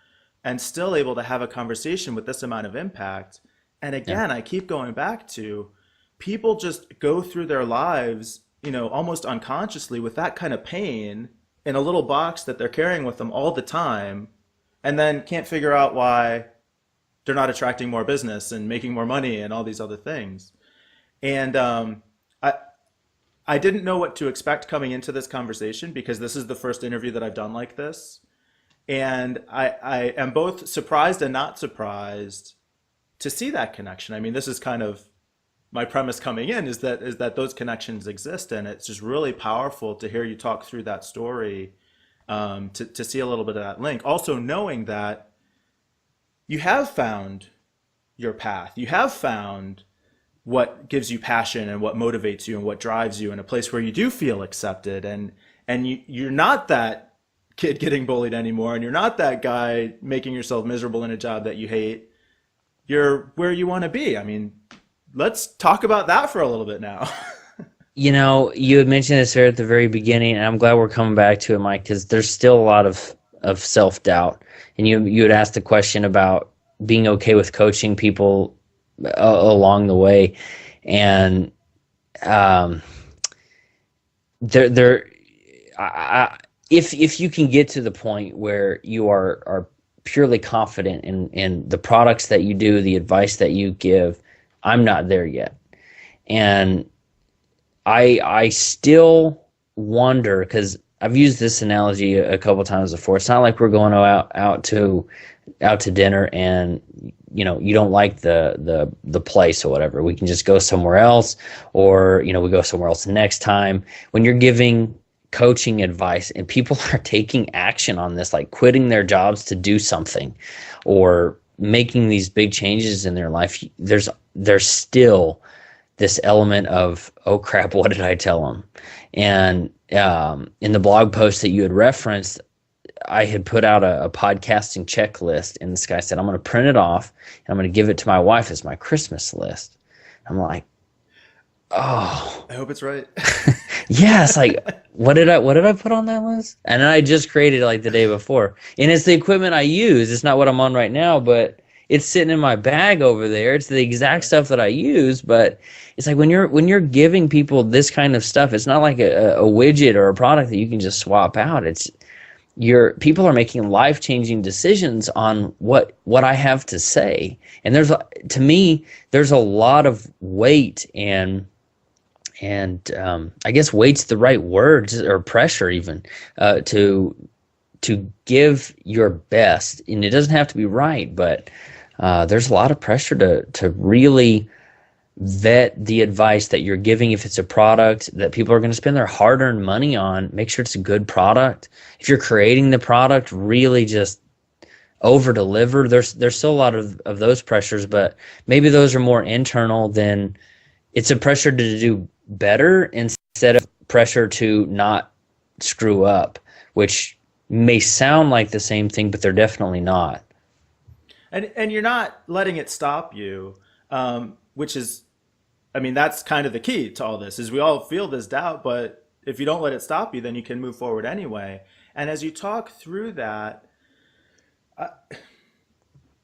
and still able to have a conversation with this amount of impact. And Yeah. again, I keep going back to people just go through their lives, almost unconsciously with that kind of pain in a little box that they're carrying with them all the time, and then can't figure out why they're not attracting more business and making more money and all these other things. And I I didn't know what to expect coming into this conversation because this is the first interview that I've done like this, and I am both surprised and not surprised to see that connection. I mean, this is kind of my premise coming in is that those connections exist, and it's just really powerful to hear you talk through that story, to see a little bit of that link. Also knowing that you have found your path, you have found what gives you passion and what motivates you and what drives you in a place where you do feel accepted, and you're not that kid getting bullied anymore, and you're not that guy making yourself miserable in a job that you hate. You're where you want to be. I mean, let's talk about that for a little bit now. You know, you had mentioned this here at the very beginning, and I'm glad we're coming back to it, Mike, because there's still a lot of self-doubt. And you had asked the question about being okay with coaching people along the way. And there, if you can get to the point where you are purely confident in the products that you do, the advice that you give, I'm not there yet. And I still wonder, because I've used this analogy a couple times before. It's not like we're going out to dinner and you don't like the place or whatever. We can just go somewhere else, or we go somewhere else next time. When you're giving coaching advice and people are taking action on this, like quitting their jobs to do something or making these big changes in their life, there's still this element of, oh crap, what did I tell them? And in the blog post that you had referenced, I had put out a podcasting checklist, and this guy said, I'm going to print it off and I'm going to give it to my wife as my Christmas list. I'm like, oh, I hope it's right. yeah. It's like, what did I put on that list? And then I just created it like the day before, and it's the equipment I use. It's not what I'm on right now, but it's sitting in my bag over there. It's the exact stuff that I use, but it's like when you're giving people this kind of stuff, it's not like a widget or a product that you can just swap out. It's people are making life-changing decisions on what I have to say. And to me, there's a lot of weight and I guess weight's the right word, or pressure even, to give your best. And it doesn't have to be right, but there's a lot of pressure to really vet the advice that you're giving. If it's a product that people are going to spend their hard-earned money on, make sure it's a good product. If you're creating the product, really just over-deliver. There's still a lot of those pressures, but maybe those are more internal than it's a pressure to do better instead of pressure to not screw up, which may sound like the same thing, but they're definitely not. And you're not letting it stop you, which is, I mean, that's kind of the key to all this, is we all feel this doubt, but if you don't let it stop you, then you can move forward anyway. And as you talk through that,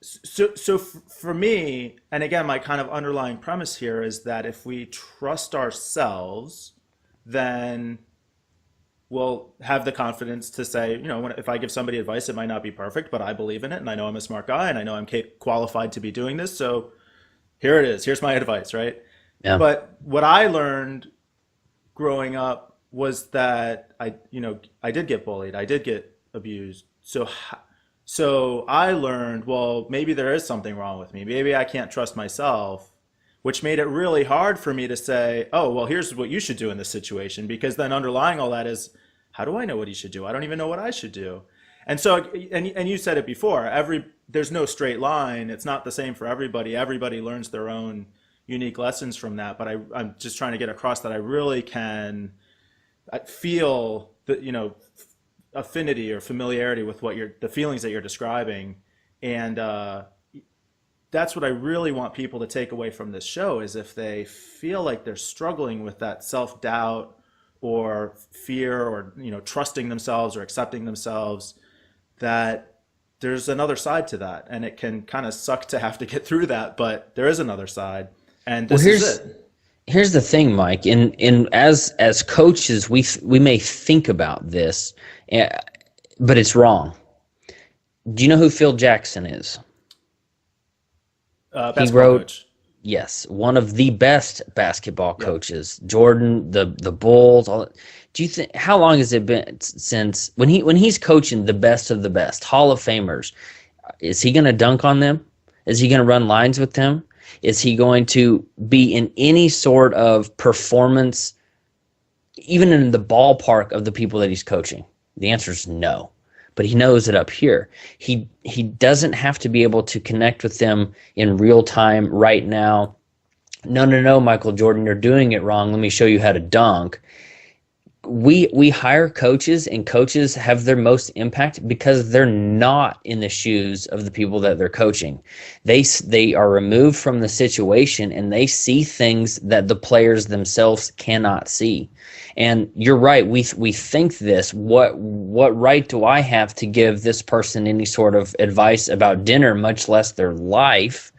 so for me, and again, my kind of underlying premise here is that if we trust ourselves, then we'll have the confidence to say, if I give somebody advice, it might not be perfect, but I believe in it, and I know I'm a smart guy, and I know I'm qualified to be doing this. So here it is. Here's my advice, right? Yeah. But what I learned growing up was that I did get bullied. I did get abused. So I learned, well, maybe there is something wrong with me. Maybe I can't trust myself, which made it really hard for me to say, oh, well, here's what you should do in this situation. Because then underlying all that is, how do I know what he should do? I don't even know what I should do. And so, and you said it before, there's no straight line. It's not the same for everybody. Everybody learns their own unique lessons from that. But I'm just trying to get across that I really can feel that, affinity or familiarity with the feelings that you're describing. And that's what I really want people to take away from this show, is if they feel like they're struggling with that self-doubt or fear, or trusting themselves or accepting themselves, that there's another side to that, and it can kind of suck to have to get through that, but there is another side, and this is it. Here's the thing, Mike. As coaches, we may think about this, but it's wrong. Do you know who Phil Jackson is? He wrote, coach. Yes, one of the best basketball coaches. Jordan, the Bulls. Do you think? How long has it been since when he's coaching the best of the best, Hall of Famers? Is he going to dunk on them? Is he going to run lines with them? Is he going to be in any sort of performance, even in the ballpark of the people that he's coaching? The answer is no. But he knows it up here. He doesn't have to be able to connect with them in real time right now. No, Michael Jordan, you're doing it wrong. Let me show you how to dunk. we hire coaches, and coaches have their most impact because they're not in the shoes of the people that they're coaching. They are removed from the situation, and they see things that the players themselves cannot see. And you're right, we think this, what right do I have to give this person any sort of advice about dinner, much less their life?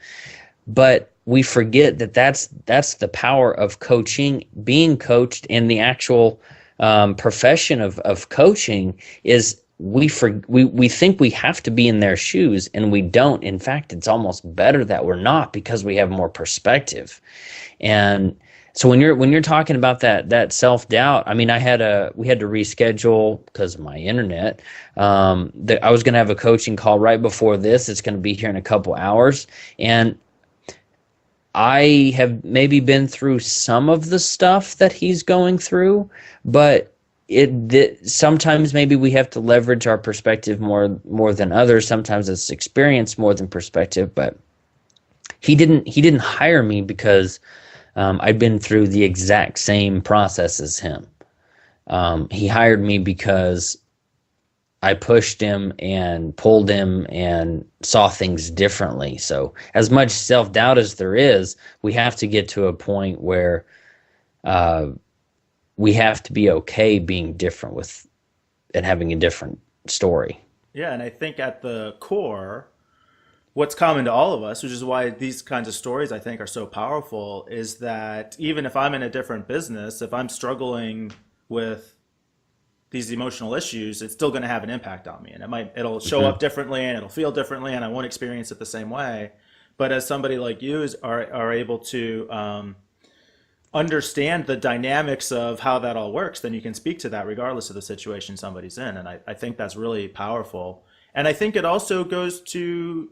But we forget that that's the power of coaching, being coached, and the actual profession of coaching is we think we have to be in their shoes, and we don't. In fact, it's almost better that we're not, because we have more perspective. And so when you're talking about that self-doubt, I mean, we had to reschedule because of my internet. I was going to have a coaching call right before this. It's going to be here in a couple hours, and I have maybe been through some of the stuff that he's going through, but sometimes maybe we have to leverage our perspective more than others. Sometimes it's experience more than perspective. But he didn't hire me because I'd been through the exact same process as him. He hired me because I pushed him and pulled him and saw things differently. So as much self-doubt as there is, we have to get to a point where we have to be okay being different with and having a different story. Yeah, and I think at the core, what's common to all of us, which is why these kinds of stories I think are so powerful, is that even if I'm in a different business, if I'm struggling with these emotional issues, it's still going to have an impact on me, and it'll show up differently, and it'll feel differently, and I won't experience it the same way. But as somebody like you are able to understand the dynamics of how that all works, then you can speak to that regardless of the situation somebody's in, and I think that's really powerful. And I think it also goes to,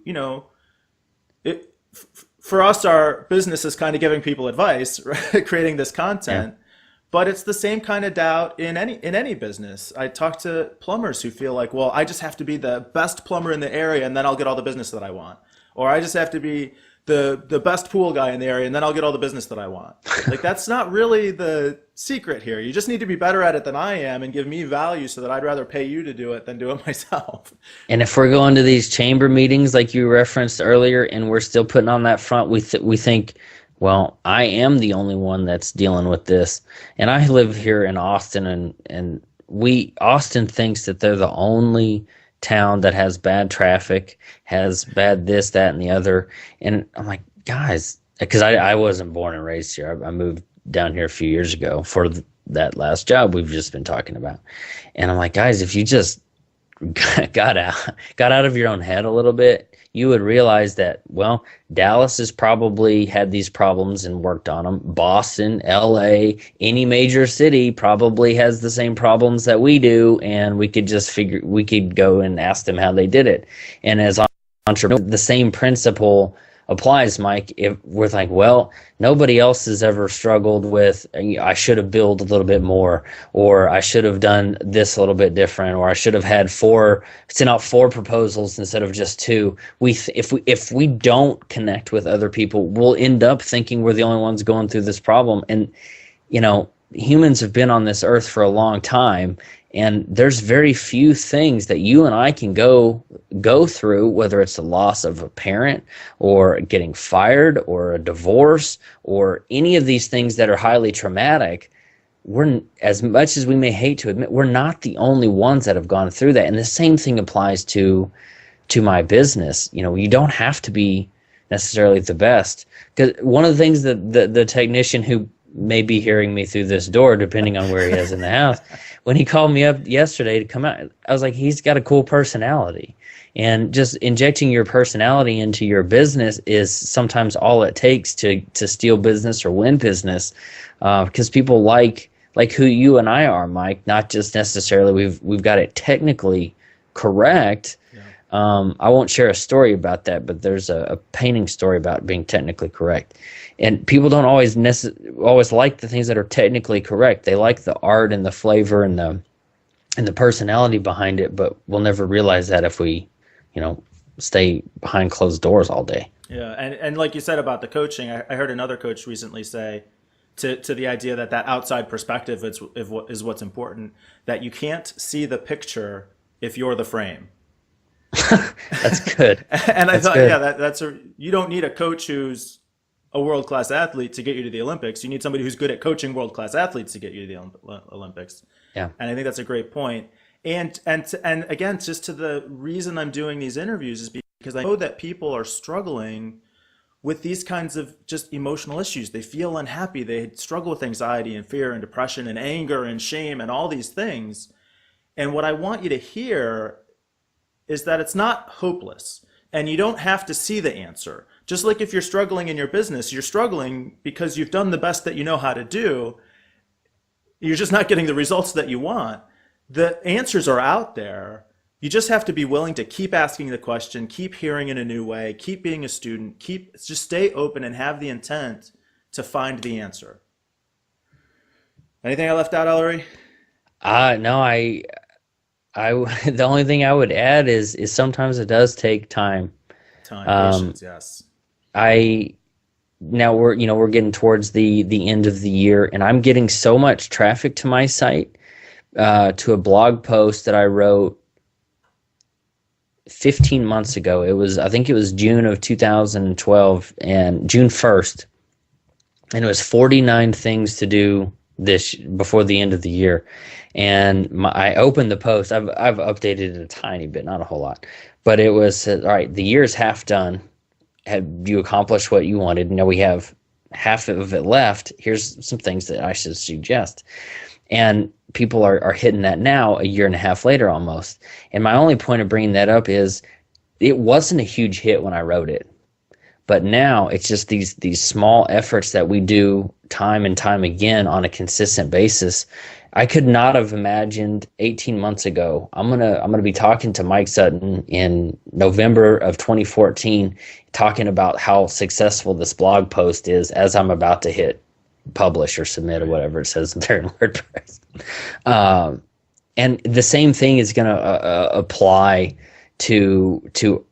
for us, our business is kind of giving people advice, right? Creating this content. Yeah. But it's the same kind of doubt in any business. I talk to plumbers who feel like, well, I just have to be the best plumber in the area, and then I'll get all the business that I want. Or I just have to be the best pool guy in the area, and then I'll get all the business that I want. Like, that's not really the secret here. You just need to be better at it than I am and give me value, so that I'd rather pay you to do it than do it myself. And if we're going to these chamber meetings like you referenced earlier, and we're still putting on that front, we think, well, I am the only one that's dealing with this. And I live here in Austin, and Austin thinks that they're the only town that has bad traffic, has bad this, that, and the other. And I'm like, guys, because I wasn't born and raised here. I moved down here a few years ago for that last job we've just been talking about. And I'm like, guys, if you just got out of your own head a little bit, you would realize that, well, Dallas has probably had these problems and worked on them. Boston, LA, any major city probably has the same problems that we do, and we could go and ask them how they did it. And as entrepreneurs, the same principle applies, Mike. If we're like, well, nobody else has ever struggled with, I should have billed a little bit more, or I should have done this a little bit different, or I should have had sent out 4 proposals instead of just 2. If we don't connect with other people, we'll end up thinking we're the only ones going through this problem. And humans have been on this earth for a long time, and there's very few things that you and I can go through, whether it's the loss of a parent, or getting fired, or a divorce, or any of these things that are highly traumatic. We're, as much as we may hate to admit, we're not the only ones that have gone through that. And the same thing applies to my business. You don't have to be necessarily the best. Because one of the things that the technician who may be hearing me through this door, depending on where he is in the house, when he called me up yesterday to come out, I was like, he's got a cool personality. And just injecting your personality into your business is sometimes all it takes to steal business or win business, because people like who you and I are, Mike, not just necessarily we've got it technically correct. Yeah. I won't share a story about that, but there's a painting story about being technically correct. And people don't always like the things that are technically correct. They like the art and the flavor and the personality behind it, but we'll never realize that if we, stay behind closed doors all day. Yeah, and like you said about the coaching, I heard another coach recently say, to the idea that that outside perspective is what's important, that you can't see the picture if you're the frame. That's good. And I That's thought, good. yeah, you don't need a coach who's a world-class athlete to get you to the Olympics. You need somebody who's good at coaching world-class athletes to get you to the Olympics. Yeah. And I think that's a great point. And again, just to the reason I'm doing these interviews is because I know that people are struggling with these kinds of just emotional issues. They feel unhappy. They struggle with anxiety and fear and depression and anger and shame and all these things. And what I want you to hear is that it's not hopeless, and you don't have to see the answer. Just like if you're struggling in your business, you're struggling because you've done the best that you know how to do. You're just not getting the results that you want. The answers are out there. You just have to be willing to keep asking the question, keep hearing in a new way, keep being a student, just stay open and have the intent to find the answer. Anything I left out, Ellory? No, the only thing I would add is sometimes it does take time. Time, Um, patience, yes. I Now we're getting towards the end of the year, and I'm getting so much traffic to my site, to a blog post that I wrote 15 months ago. I think it was June of 2012, and June 1st, and it was 49 things to do this before the end of the year. And I opened the post. I've updated it a tiny bit, not a whole lot, but it was all right. The year's half done. Have you accomplished what you wanted? Now we have half of it left. Here's some things that I should suggest. And people are hitting that now, a year and a half later almost. And my only point of bringing that up is it wasn't a huge hit when I wrote it. But now it's just these small efforts that we do time and time again on a consistent basis. I could not have imagined 18 months ago. I'm gonna be talking to Mike Sutton in November of 2014, talking about how successful this blog post is as I'm about to hit publish or submit or whatever it says there in WordPress. And the same thing is going to apply to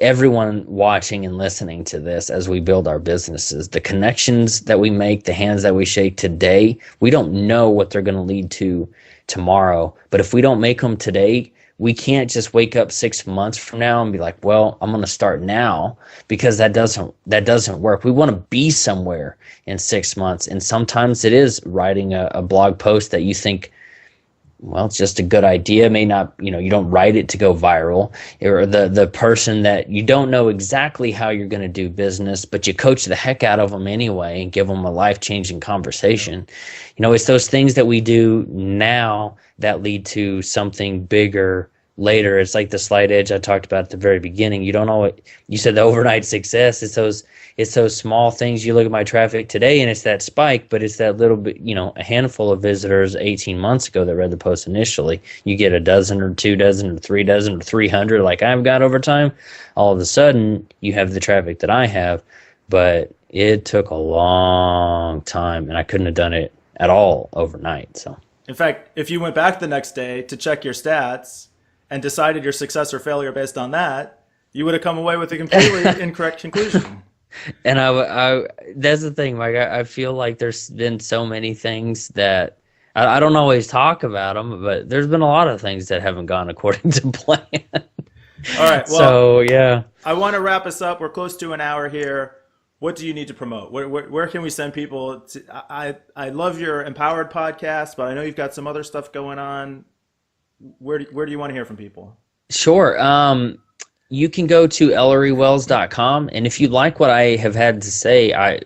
everyone watching and listening to this as we build our businesses. The connections that we make, the hands that we shake today, we don't know what they're going to lead to tomorrow. But if we don't make them today, we can't just wake up 6 months from now and be like, well, I'm going to start now, because that doesn't work. We want to be somewhere in 6 months. And sometimes it is writing a blog post that you think, well, it's just a good idea. It may not, you don't write it to go viral, or the person that you don't know exactly how you're going to do business, but you coach the heck out of them anyway and give them a life-changing conversation. It's those things that we do now that lead to something bigger later. It's like the slight edge I talked about at the very beginning. You don't know what you said, the overnight success. It's those small things. You look at my traffic today and it's that spike, but it's that little bit, a handful of visitors 18 months ago that read the post initially. You get a dozen or 2 dozen or 3 dozen or 300 like I've got over time. All of a sudden you have the traffic that I have, but it took a long time and I couldn't have done it at all overnight. So in fact, if you went back the next day to check your stats and decided your success or failure based on that, you would have come away with a completely incorrect conclusion. And I that's the thing, Mike. I feel like there's been so many things that I don't always talk about them, but there's been a lot of things that haven't gone according to plan. All right. Well, so yeah, I want to wrap us up. We're close to an hour here. What do you need to promote? Where can we send people to? I love your Empowered podcast, but I know you've got some other stuff going on. Where do you want to hear from people? sure. You can go to ellorywells.com, and if you like what I have had to say, I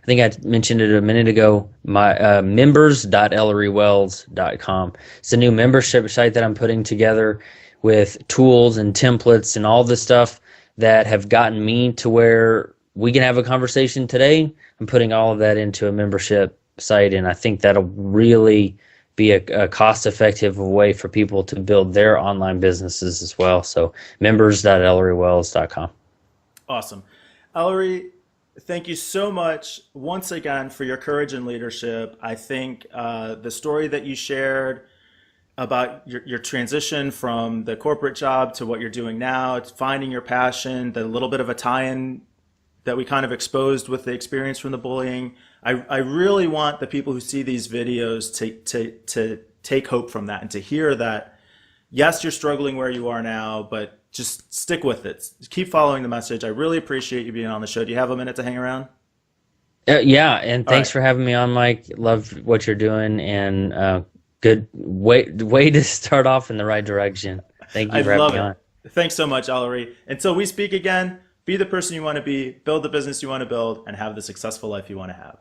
think I mentioned it a minute ago, my members.ellorywells.com. It's a new membership site that I'm putting together with tools and templates and all the stuff that have gotten me to where we can have a conversation today. I'm putting all of that into a membership site, and I think that'll really be a cost-effective way for people to build their online businesses as well. So members.ellorywells.com. Awesome. Ellory, thank you so much once again for your courage and leadership. I think the story that you shared about your transition from the corporate job to what you're doing now, it's finding your passion, the little bit of a tie-in that we kind of exposed with the experience from the bullying. I really want the people who see these videos to take hope from that and to hear that, yes, you're struggling where you are now, but just stick with it. Keep following the message. I really appreciate you being on the show. Do you have a minute to hang around? Yeah, and All thanks right. for having me on, Mike. Love what you're doing, and good way to start off in the right direction. Thank I you for having love me it. on. Thanks so much, Ellory. Until we speak again, be the person you want to be, build the business you want to build, and have the successful life you want to have.